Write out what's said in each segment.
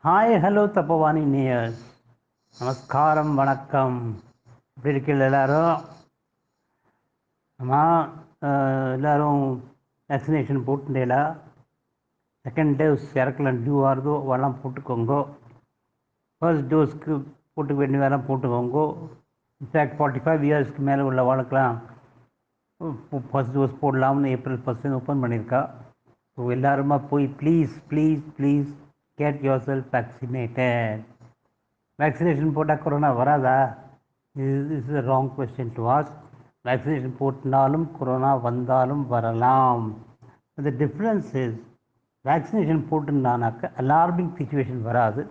Hi hello தப்பவாணி நேயர்ஸ், நமஸ்காரம், வணக்கம். எப்படி இருக்கீங்க எல்லாரும்? ஆமாம், எல்லோரும் வேக்சினேஷன் போட்டுட்டேலா? செகண்ட் டோஸ் யாருக்கெல்லாம் டியூ ஆகுதோ அவெல்லாம் போட்டுக்கோங்க. ஃபர்ஸ்ட் டோஸ்க்கு போட்டுக்க வேண்டியதெல்லாம் போட்டுக்கோங்க. இன்ஃபேக்ட் 45 இயர்ஸ்க்கு மேலே உள்ள வாழ்க்கெலாம் ஃபர்ஸ்ட் டோஸ் போடலாம்னு ஏப்ரல் 1 ஓப்பன் பண்ணியிருக்கா. ஸோ எல்லாருமா போய் please please please get yourself vaccinated. Vaccination போட்டால் கொரோனா வராதா? Is a wrong question to ask. Vaccination போட்டினாலும் கொரோனா வந்தாலும் வரலாம். the difference is வேக்சினேஷன் போட்டுனானாக்க அலார்மிங் சுச்சுவேஷன் வராது.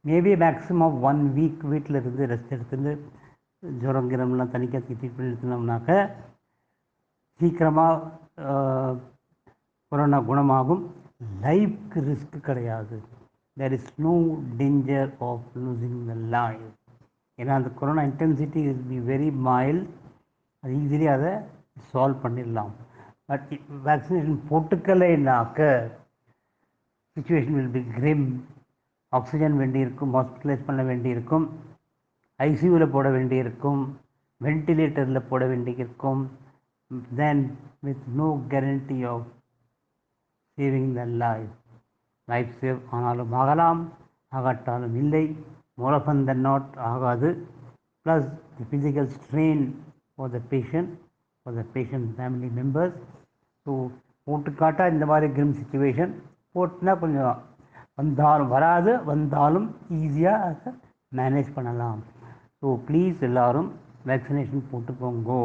மேபி மேக்ஸிமம் 1 வீக் வீட்டில் இருந்து ரெஸ்ட் எடுத்துட்டு ஜுரம் கிரம்லாம் தனிக்காக ட்ரீட்மெண்ட் எடுத்துனோம்னாக்க சீக்கிரமாக கொரோனா குணமாகும். லைஃப்க்கு ரிஸ்க் கிடையாது. there is no danger of losing the life. ஏன்னா அந்த corona intensity is be very mild. அது ஈஸிலி அதை சால்வ் பண்ணிடலாம். பட் வேக்சினேஷன் போட்டுக்கலைன்னாக்க situation will be grim. Oxygen வேண்டியிருக்கும், ஹாஸ்பிட்டலைஸ் பண்ண வேண்டியிருக்கும், ஐசியூவில் போட வேண்டியிருக்கும், வென்டிலேட்டரில் போட வேண்டியிருக்கும். Then with no guarantee of saving the life. Life save ஆனாலும் ஆகலாம், ஆகாட்டாலும் இல்லை. மோர் ஆஃபன் தென் நாட் ஆகாது. Plus the physical strain for the patient family members. So போட்டுக்காட்டா இந்த மாதிரி கிரிம் சுச்சுவேஷன் போட்டுனா கொஞ்சம் வராது, வந்தாலும் ஈஸியாக மேனேஜ் பண்ணலாம். ஸோ ப்ளீஸ் எல்லோரும் வேக்சினேஷன் போட்டுக்கோங்கோ.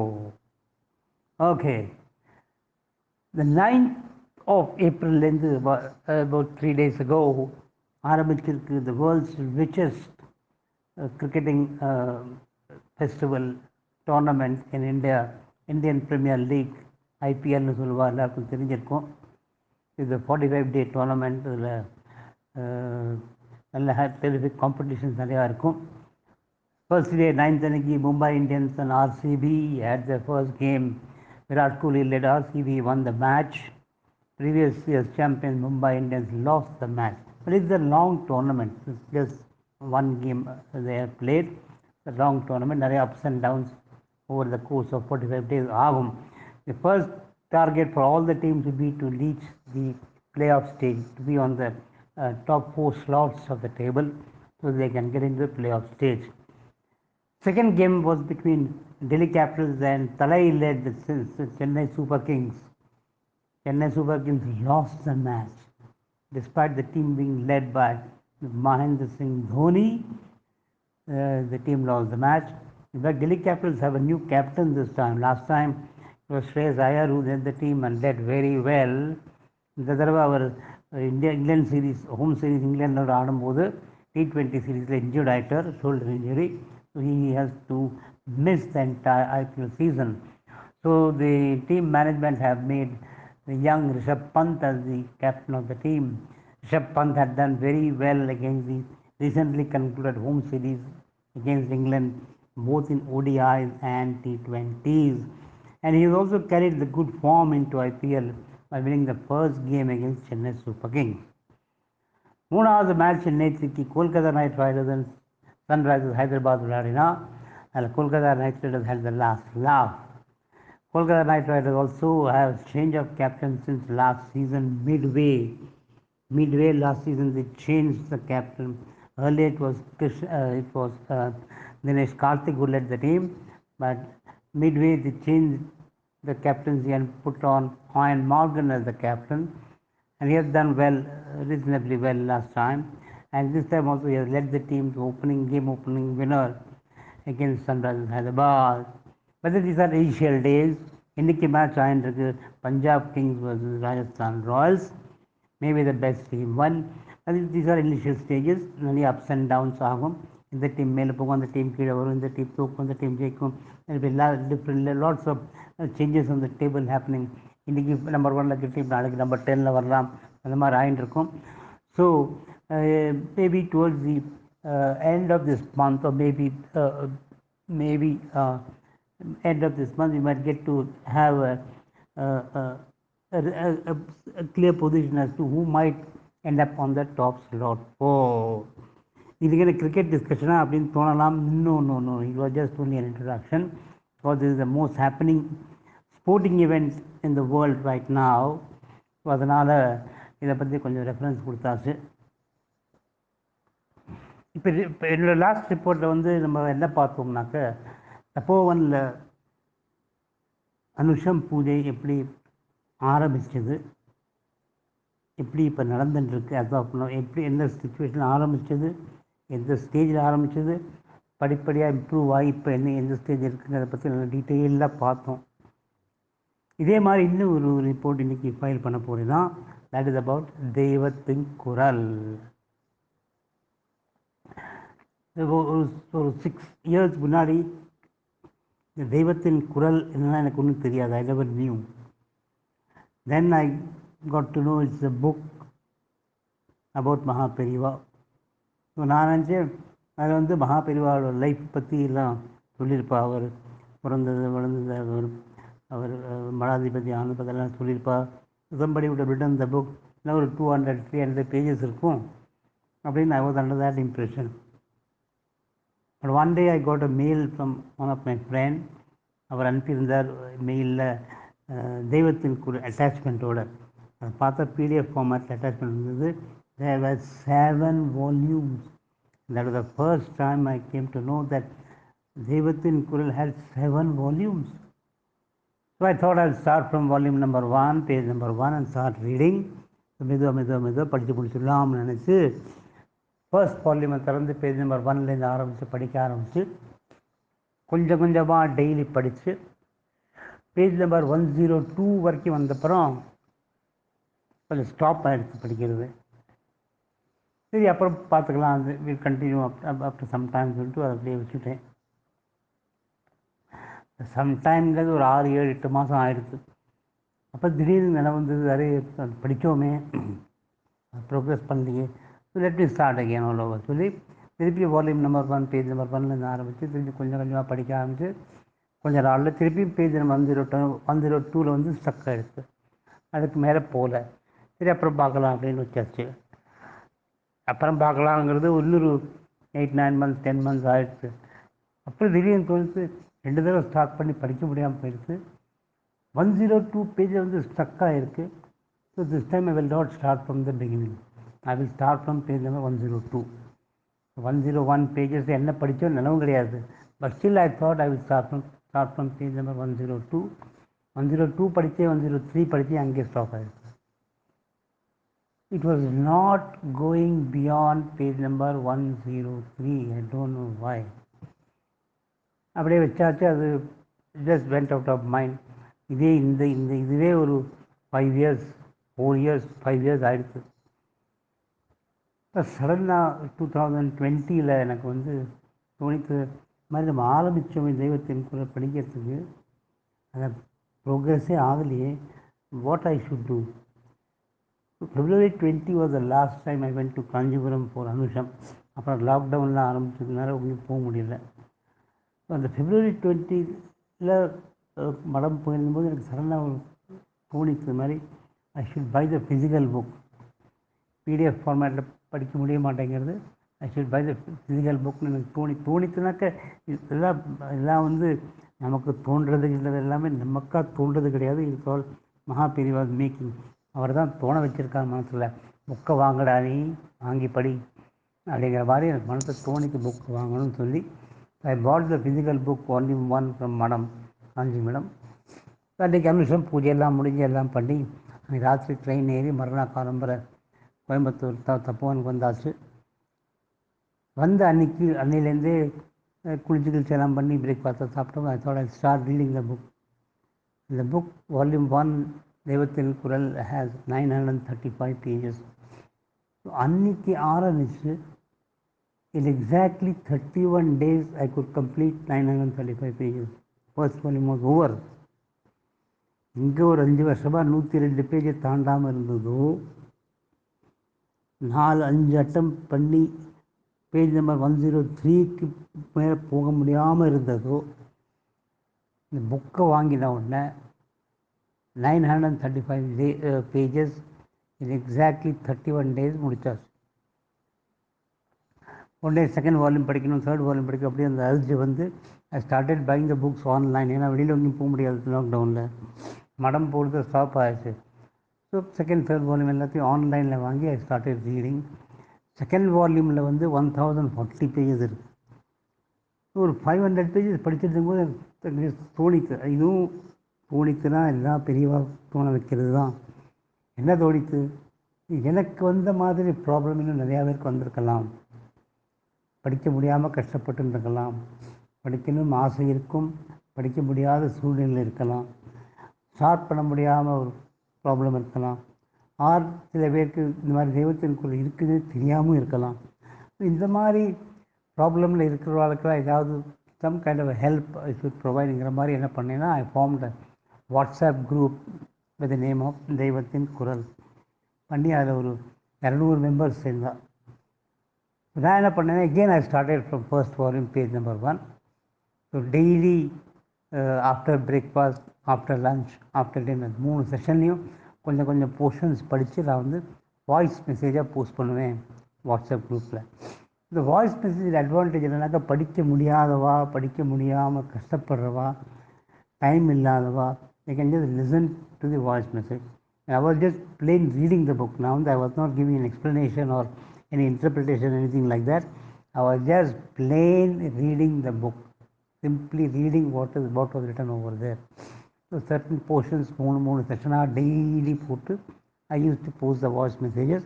ஓகே, the 9th of ஏப்ரல்லேருந்து about 3 days ago ஆரம்பிச்சிருக்கு the world's richest cricketing festival tournament in India, Indian Premier League, ஐபிஎல்னு சொல்லுவாள், எல்லாருக்கும் தெரிஞ்சிருக்கும். இது 45-day tournament. இதில் நல்ல டெரிஃபிக் காம்படிஷன்ஸ் நிறையா இருக்கும். First day 9th அன்னைக்கு Mumbai Indians and RCB had their first game. Virat Kohli led RCB, won the match. Previous year's champion Mumbai Indians lost the match. But it's a long tournament. It's just one game they have played. It's a long tournament. There are ups and downs over the course of 45 days. The first target for all the teams will be to reach the playoff stage, to be on the top 4 slots of the table, so they can get into the playoff stage. Second game was between Delhi Capitals and Thalai-led Chennai Super Kings. Chennai Super Kings lost the match despite the team being led by Mahendra Singh Dhoni. The team lost the match. In fact, Delhi Capitals have a new captain this time. Last time it was Shreyas Iyer who led the team and led very well. இந்த தடவை அவர் England series, home series இங்கிலாண்டோட ஆடும்போது T20 சீரீஸில் injured ஆகிட்டார், shoulder injury. So he has to miss the entire IPL season. So the team management have made the young Rishabh Pant as the captain of the team. Rishabh Pant had done very well against the recently concluded home series against England, both in ODIs and T20s. And he has also carried the good form into IPL by winning the first game against Chennai Super Kings. மூணாவது match நேற்றுக்கு Kolkata Knight Riders and Sunrisers Hyderabad விளையாடினா. அதில் Kolkata Knight Riders had the last laugh. Kolkata Knight Riders also have change of captain since last season midway. Last season they changed the captain. Earlier it was Dinesh Karthik who led the team, but midway they changed the captaincy and put on Ian Morgan as the captain, and he has done well, reasonably well last time, and this time also he has led the team to game opening winner against Sunrisers Hyderabad. But these are initial days. இன்னைக்கு match ஆயிருக்கு Punjab Kings versus Rajasthan Royals. Maybe the best team one. அது these are initial stages. நிறைய ups and downs ஆகும். இந்த team மேலே போகும், அந்த team கீழே வரும், இந்த டீம் தூக்கும், இந்த டீம் ஜெயிக்கும். Different lots of changes on the table happening. இன்றைக்கி நம்பர் 1 இருக்க டீம் நாளைக்கு நம்பர் 10 வரலாம். அந்த மாதிரி ஆகிட்டு இருக்கும். So maybe towards the end of this month, or maybe end of this month, we might get to have a clear position as to who might end up on the top slot. Oh, இதுக்கு என்ன cricket டிஸ்கஷனா அப்படின்னு தோணலாம். No, it was just only an introduction because this is the most happening sporting event in the world right now. So அதனால் இதை பற்றி கொஞ்சம் reference கொடுத்தாச்சு. இப்போ என்னோடய லாஸ்ட் ரிப்போர்ட்டில் வந்து நம்ம என்ன பார்த்தோம்னாக்க, தப்போவனில் அனுஷம் பூஜை எப்படி ஆரம்பிச்சது, எப்படி இப்போ நடந்துட்டுருக்கு, அதுதான் எப்படி எந்த சுச்சுவேஷனில் ஆரம்பித்தது, எந்த ஸ்டேஜில் ஆரம்பித்தது, படிப்படியாக இம்ப்ரூவ் ஆகி இப்போ எந்த ஸ்டேஜ் இருக்குங்கிறத பற்றி நல்லா டீட்டெயிலாக பார்த்தோம். இதே மாதிரி இன்னும் ஒரு ரிப்போர்ட் இன்றைக்கி ஃபைல் பண்ண போகிறேன்னா, தட் இஸ் அபவுட் தெய்வத்தின் குரல். ஒரு 6 years முன்னாடி இந்த தெய்வத்தின் குரல் என்னன்னா எனக்கு ஒன்றும் தெரியாது. I never new. Then I got to know it's a book about Maha Periyava. So நான் நினச்சேன் அதில் வந்து மகாபெரிவாவோட லைஃப் பற்றி எல்லாம் சொல்லியிருப்பா. அவர் பிறந்தது வளர்ந்தது, அவர் மடாதிபதி ஆனதெல்லாம் சொல்லியிருப்பா. somebody would have written the book. இன்னும் ஒரு 200-300 pages இருக்கும் அப்படின்னு I was under that impression. But one day I got a mail from one of my friend. அவர் அனுப்பியிருந்தார் மெயிலில் தெய்வத்தின் குரல் அட்டாச்மெண்ட்டோட. அதை பார்த்தா PDF ஃபார்மேட்டில் அட்டாச்மெண்ட் இருந்தது. There were 7 volumes. That was the first time I came to know that தெய்வத்தின் குரல் had 7 volumes. So I thought I'll start from volume number 1, page number 1 and start reading. மெதுவாக படித்து முடிச்சிடலாம்னு நினச்சி ஃபர்ஸ்ட் வால்யூமை திறந்து page number 1லேருந்து ஆரம்பித்து படிக்க ஆரம்பித்து கொஞ்சம் கொஞ்சமாக டெய்லி படித்து பேஜ் நம்பர் 102 வரைக்கும் வந்தப்புறம் கொஞ்சம் ஸ்டாப் ஆகிடுச்சு படிக்கிறது. சரி அப்புறம் பார்த்துக்கலாம், அது will continue after some time சொல்லிட்டு அதை அப்படியே வச்சுட்டேன். சம்டைம்ங்கிறது ஒரு 6-7-8 மாதம் ஆயிடுச்சு. அப்போ திடீர்னு நினைவு வந்தது, நிறைய படித்தோமே, ப்ரோக்ரஸ் பண்ணலையே, let me start again all over சொல்லி திருப்பி வால்யூம் நம்பர் 1 பேஜ் நம்பர் 1லேருந்து ஆரம்பித்து திருப்பி கொஞ்சம் கொஞ்சமாக படிக்க ஆரம்பித்து கொஞ்சம் நாளில் திருப்பி பேஜ் நம்பர் 102 வந்து ஸ்டக் ஆகிடுச்சு. அதுக்கு மேலே போகல. சரி அப்புறம் பார்க்கலாம் அப்படின்னு வச்சாச்சு. அப்புறம் பார்க்கலாங்கிறது இன்னொரு 8-9 months 10 months ஆகிடுச்சு. அப்புறம் திடீர்னு தோணுச்சு 2 தடவை ஸ்டார்ட் பண்ணி படிக்க முடியாமல் போயிடுச்சு. 102 பேஜ் வந்து ஸ்டக் ஆகிருக்கு. So this time I will not start from the beginning. I will start from page number 102. 101 pages என்ன படித்தோம் நினைவும் கிடையாது. But still I thought I will start from page number 102. 102 படித்தேன், 103 படித்தேன், அங்கே ஸ்டாப் ஆகிடுச்சு. It was not going beyond page number 103. I don't know why. அப்படியே வச்சாச்சு. அது just went out of mind. இதுவே ஒரு 5 years 4 years 5 years ஆகிடுச்சு. இப்போ சடனாக 2020 எனக்கு வந்து தோணித்து மாதிரி நம்ம ஆரம்பித்தோம் தெய்வத்தின் குரல் படிக்கிறதுக்கு, அந்த ப்ரோக்ரஸே ஆகலையே, what I should do. February 20 was the last time I went to Kanchipuram for Anusham. அப்புறம் லாக்டவுன்லாம் ஆரம்பிச்சதுனால உங்களுக்கு போக முடியல. அந்த February 20ல் மடம் போயிருந்தபோது எனக்கு சடனாக ஒரு தோணித்து மாதிரி I should buy the physical book. PDF ஃபார்மேட்டில் படிக்க முடிய மாட்டேங்கிறது. I should buy the physical புக்னு எனக்கு தோணித்துனாக்க எல்லாம் வந்து நமக்கு தோன்றதுங்கிறது எல்லாமே நமக்காக தோன்றது கிடையாது. It's all Mahaperiva making. அவர் தான் தோண வச்சுருக்கார் மனசில். புக்கை வாங்கடா நீ, வாங்கி படி அப்படிங்கிற மாதிரி எனக்கு மனசை தோணிக்கு புக் வாங்கணும்னு சொல்லி I bought the physical book volume 1 from Matam, Kanchi madam. அன்றைக்கி அனுஷம் பூஜையெல்லாம் முடிஞ்சு எல்லாம் பண்ணி அன்றைக்கி ராத்திரி ட்ரெயின் ஏறி மறுநாள் காலம்பரை கோயம்புத்தூர் தப்போவனுக்கு வந்தாச்சு. வந்து அன்னையிலேருந்தே குளிச்சு எல்லாம் பண்ணி பிரேக்ஃபாஸ்ட்டை சாப்பிட்டோம். I thought I start reading the book. இந்த புக் வால்யூம் 1 தெய்வத்தின் குரல் ஹேஸ் 935 pages. அன்னைக்கு ஆரம்பிச்சு in exactly 31 days I could complete 935 pages. First volume was over. இங்கே ஒரு 5 வருஷமாக 102 பேஜை தாண்டாமல் இருந்ததோ, 4-5 அட்டம் பண்ணி பேஜ் நம்பர் 103க்கு மேலே போக முடியாமல் இருந்ததோ, இந்த புக்கை வாங்கின உடனே 935 pages in exactly 31 days முடிச்சாச்சு. ஒன் டே செகண்ட் வால்யூம் படிக்கணும், தேர்ட் வால்யூம் படிக்கணும், அப்படியே அந்த அர்ஜ் வந்து I started buying the books online. ஏன்னா வெளியில் எங்கேயும் போக முடியாது லாக்டவுனில், மடம் போடுறது ஸ்டாப் ஆயிடுச்சு. ஸோ செகண்ட் தேர்ட் வால்யூம் எல்லாத்தையும் ஆன்லைனில் வாங்கி ஐ ஸ்டார்டட் ரீடிங். செகண்ட் வால்யூமில் வந்து 1040 பேஜஸ் இருக்குது. ஒரு 500 பேஜஸ் படிச்சுட்டு இருக்கும்போது தோணித்து, இதுவும் தோணித்துனா எல்லாம் பெரியவா தோண வைக்கிறது தான். என்ன தோணித்து, எனக்கு வந்த மாதிரி ப்ராப்ளம் இன்னும் நிறையா பேருக்கு வந்திருக்கலாம். படிக்க முடியாமல் கஷ்டப்பட்டு இருக்கலாம், படிக்கணும் ஆசை இருக்கும், படிக்க முடியாத சூழ்நிலை இருக்கலாம், ஸ்டார்ட் பண்ண முடியாமல் ஒரு ப்ராப்ளம் இருக்கலாம், ஆர் சில பேருக்கு இந்த மாதிரி தெய்வத்தின் குரல் இருக்குது தெரியாமல் இருக்கலாம். இந்த மாதிரி ப்ராப்ளமில் இருக்கிறவர்களுக்கெல்லாம் ஏதாவது some kind of help I should ப்ரொவைடுங்கிற மாதிரி என்ன பண்ணேன்னா, I formed WhatsApp group with the name of Deivathin Kural பண்ணி அதில் ஒரு 200 மெம்பர்ஸ் சேர்ந்தான். நான் என்ன பண்ணேன்னா, again I started from first volume, page number 1. So daily after breakfast, after lunch, after dinner 3 செஷன்லேயும் கொஞ்சம் கொஞ்சம் போர்ஷன்ஸ் படித்து நான் வந்து வாய்ஸ் மெசேஜாக போஸ்ட் பண்ணுவேன் வாட்ஸ்அப் குரூப்பில். இந்த வாய்ஸ் மெசேஜ் அட்வான்டேஜ் என்னன்னாக்கா, படிக்க முடியாதவா, படிக்க முடியாமல் கஷ்டப்படுறவா, time இல்லாதவா, they can just listen to the voice message. I was just plain reading the book. Now I was not giving an explanation or any interpretation, anything like that. I was just plain reading the book, simply reading what was written over there. So certain portions, மூணு செஷனாக daily போட்டு I used to post the voice messages.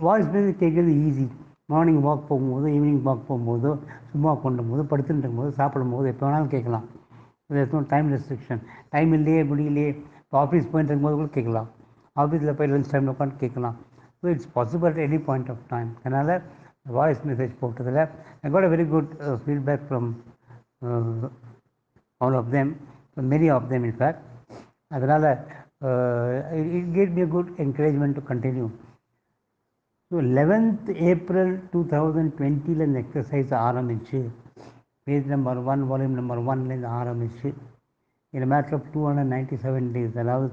Voice message கேட்குறது easy. Morning walk போகும்போது, evening walk போகும்போதோ, சும்மா கொண்டும் போது, படுத்துட்டு இருக்கும்போது, சாப்பிடும் போது, எப்போ வேணாலும் கேட்கலாம். there's no time restriction. Time இல்லையே, முடியலையே, இப்போ ஆஃபீஸ் போயிட்டு இருக்கும்போது கூட கேட்கலாம், ஆஃபீஸில் போய் லஞ்ச் டைமில் உட்காந்து கேட்கலாம். So it's possible at any point of time. அதனால் வாய்ஸ் மெசேஜ் போட்டதில் I got a very good feedback from all of them, many of them in fact. அதனால் it got me good encouragement to continue. So 11th April 2020 இந்த exercise ஆரம்பிச்சு, page number 1 volume number 1லேருந்து ஆரம்பிச்சு, in a matter of 297 days, அதாவது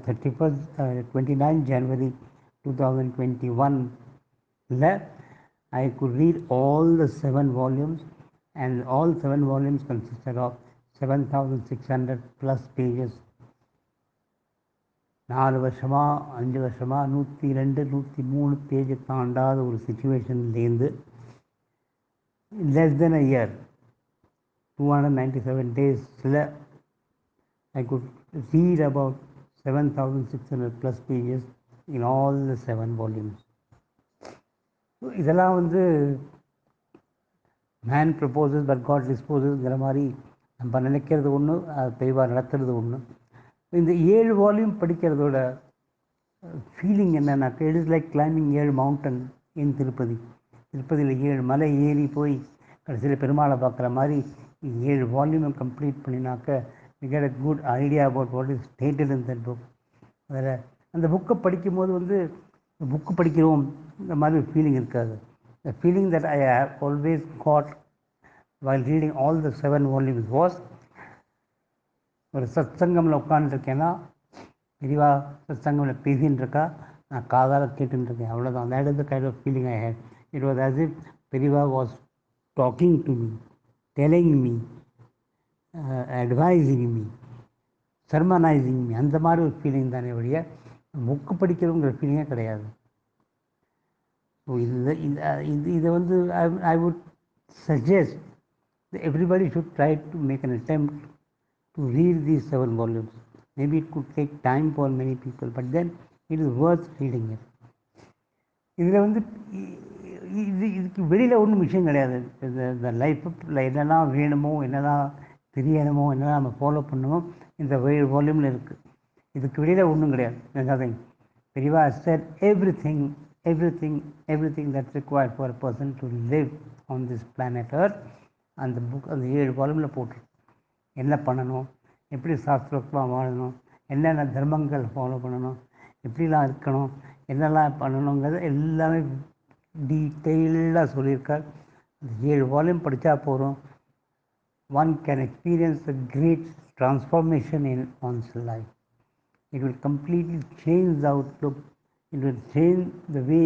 29 January 2021 I could read all the 7 volumes, and all 7 volumes consisted of 7,600 plus pages. 4 வருஷமா 5 வருஷமா 102 103 page தாண்டாத ஒரு சுச்சுவேஷன்லேருந்து less than a year, 297 days I could read about 7,600 plus pages in all the 7 volumes. இதெல்லாம் வந்து man proposes but God டிஸ்போசஸ்ங்கிற மாதிரி நம்ம நினைக்கிறது ஒன்று, அது தெளிவாக நடத்துறது ஒன்று. இந்த 7 வால்யூம் படிக்கிறதோட ஃபீலிங் என்னன்னாக்கா, it is like climbing 7 mountain இன் திருப்பதி. திருப்பதியில் 7 மலை ஏறி போய் கடைசியில் பெருமாளை பார்க்குற மாதிரி 7 வால்யூமை complete பண்ணினாக்க we get a good idea about what is stated in that book. அதில் அந்த புக்கை படிக்கும்போது வந்து புக்கு படிக்கிறோம் இந்த மாதிரி ஒரு ஃபீலிங் இருக்காது. The feeling that I have always got while reading all the 7 volumes was, ஒரு சத்சங்கமில் உட்காந்துருக்கேன்னா, பெரியவா சத்சங்கமில் பேசின்னு இருக்கா, நான் காதால் கேட்டுன்னு இருக்கேன், அவ்வளோதான். that is the kind of feeling I had. It was as if பெரியவா was talking to me, telling me, advising me, sermonising me, அந்த மாதிரி ஒரு ஃபீலிங் தானே ஒழிய புக்கு படிக்கிறவங்கிற ஃபீலிங்கே கிடையாது. ஸோ இதை வந்து I would suggest everybody should try to make an attempt to read these 7 volumes. Maybe it could take time for many people, but then it is worth reading it. இதில் வந்து இதுக்கு வெளியில் ஒன்றும் விஷயம் கிடையாது. இந்த லைஃப்பில் என்னெல்லாம் வேணுமோ, என்னெல்லாம் தெரியணுமோ, என்னெல்லாம் நம்ம ஃபாலோ பண்ணணுமோ இந்த வால்யூமில் இருக்குது. இதுக்கு வெளியில் ஒன்றும் கிடையாது. நதிங். பெரியவா set everything that's required for a person to live on this planet Earth. அந்த புக் அந்த 7 வால்யூமில் போட்டிருக்கு. என்ன பண்ணணும், எப்படி சாஸ்திரமாக வாழணும், என்னென்ன தர்மங்கள் ஃபாலோ பண்ணணும், எப்படிலாம் இருக்கணும், என்னெல்லாம் பண்ணணுங்கிறது எல்லாமே டீட்டெயிலாக சொல்லியிருக்கார். அந்த 7 வால்யூம் படித்தா போகிறோம், one can experience a great transformation in one's life. It will completely change the outlook. It will change the way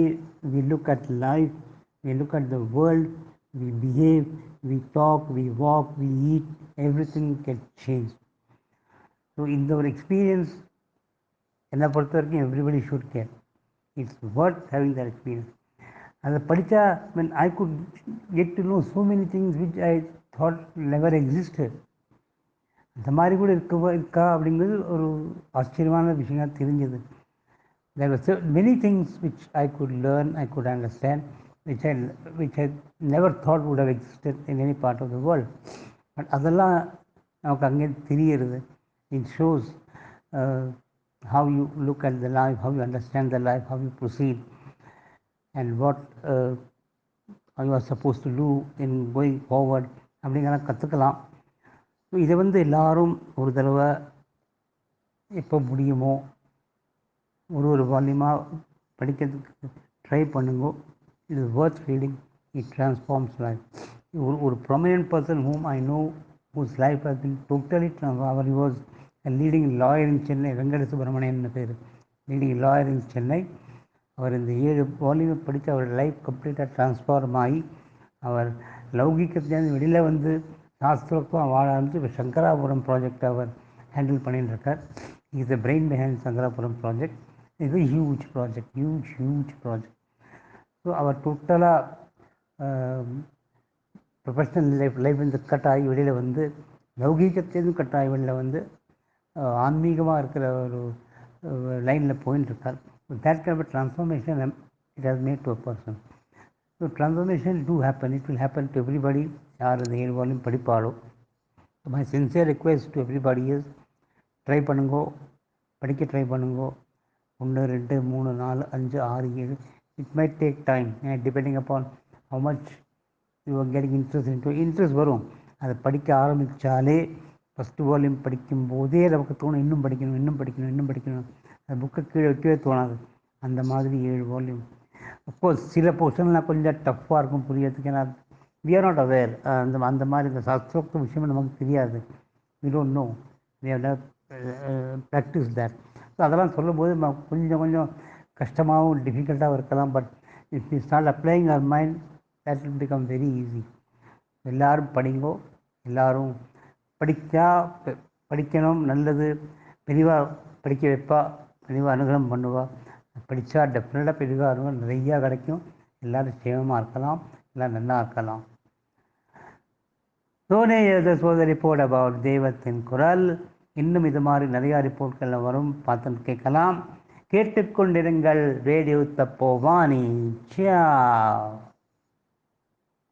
we look at life, we look at the world, we behave, we talk, we walk, we eat, everything gets changed. So in our experience, என்னை பொறுத்த வரைக்கும் everybody should get. It's worth having that experience. அதை படித்தா when I could get to know so many things which I thought never existed. அந்த மாதிரி கூட இருக்கா அப்படிங்கிறது ஒரு ஆச்சரியமான விஷயம் தெரிஞ்சது. There were many things which I could learn, I could understand, which I never thought would have existed in any part of the world. But அதெல்லாம் நமக்கு அங்கே தெரிகிறது. It shows how you look at the life, how you understand the life, how you proceed, and what how you are supposed to do in going forward அப்படிங்கிறத கற்றுக்கலாம். So இதை எல்லாரும் ஒரு தடவை எப்போ முடியுமோ ஒரு வால்யூமாக படிக்கிறதுக்கு ட்ரை பண்ணுங்க. It is worth reading. It transforms life. ஒரு prominent person whom I know whose life has been totally transformed. He was a leading lawyer in Chennai. Venkata Subramanian பேர், லீடிங் லாயர் இன் சென்னை. அவர் இந்த 7 வால்யூமை படித்து அவர் லைஃப் கம்ப்ளீட்டாக ட்ரான்ஸ்ஃபார்ம் ஆகி அவர் லௌகிக்கத்திலேருந்து வெளியில் சாஸ்திரோக்தமாக வாழ ஆரம்பித்து இப்போ சங்கராபுரம் ப்ராஜெக்ட் அவர் ஹேண்டில் பண்ணிட்டு இருக்கார். Is the brain behind Sankarapuram project. இஸ் a huge project, huge project. So அவர் டோட்டலாக ப்ரொஃபஷ்னல் லைஃப்லேருந்து கட் ஆகி வெளியில் லௌகீகத்திலேருந்து கட் ஆகி வெளியில் ஆன்மீகமாக இருக்கிற ஒரு லைனில் போயின்னு இருக்கார். That kind of transformation it has made to a person. So transformation do happen. It will happen to everybody. யார் இந்த 7 வால்யூம் படிப்பாளோ. My sincere request to everybody is try பண்ணுங்கோ, படிக்க ட்ரை பண்ணுங்கோ. 1, 2, 3, 4, 5, 6, 7. It might take time depending upon how much you are getting interest into. Interest வரும். அதை படிக்க ஆரம்பித்தாலே first volume படிக்கும்போதே நமக்கு தோணும் இன்னும் படிக்கணும். அந்த புக்கை கீழே வைக்கவே தோணாது. அந்த மாதிரி 7 வால்யூம். அஃப்கோர்ஸ் சில போர்ஷன்லாம் கொஞ்சம் டஃப்பாக இருக்கும் புரியறதுக்கு. ஏன்னா வி ஆர் நாட் அவேர். அந்த மாதிரி இந்த சாஸ்திரோக்த விஷயம் நமக்கு தெரியாது. We don't know. We have not practice that. So அதெல்லாம் சொல்லும்போது கொஞ்சம் கஷ்டமாகவும் டிஃபிகல்ட்டாகவும் இருக்கலாம். But if you start applying our mind, that will become very easy. எல்லோரும் படிங்கோ. எல்லோரும் படிக்கணும். நல்லது. பெரியவா படிக்க வைப்பா, பெரியவா அனுகிரகம் பண்ணுவா. படித்தா டெஃபினட்டாக பெரியவா அனுகிரகம் நிறையா கிடைக்கும். எல்லோரும் சேமமாக இருக்கலாம், எல்லோரும் நல்லா இருக்கலாம். Sone was a report about தெய்வத்தின் குரல். இன்னும் இது மாதிரி நிறையா ரிப்போர்ட்கள் வரும், பார்த்து கேட்கலாம். கேட்டுக்கொண்டிருங்கள் ரேடியோ தப்போவானி. சியா.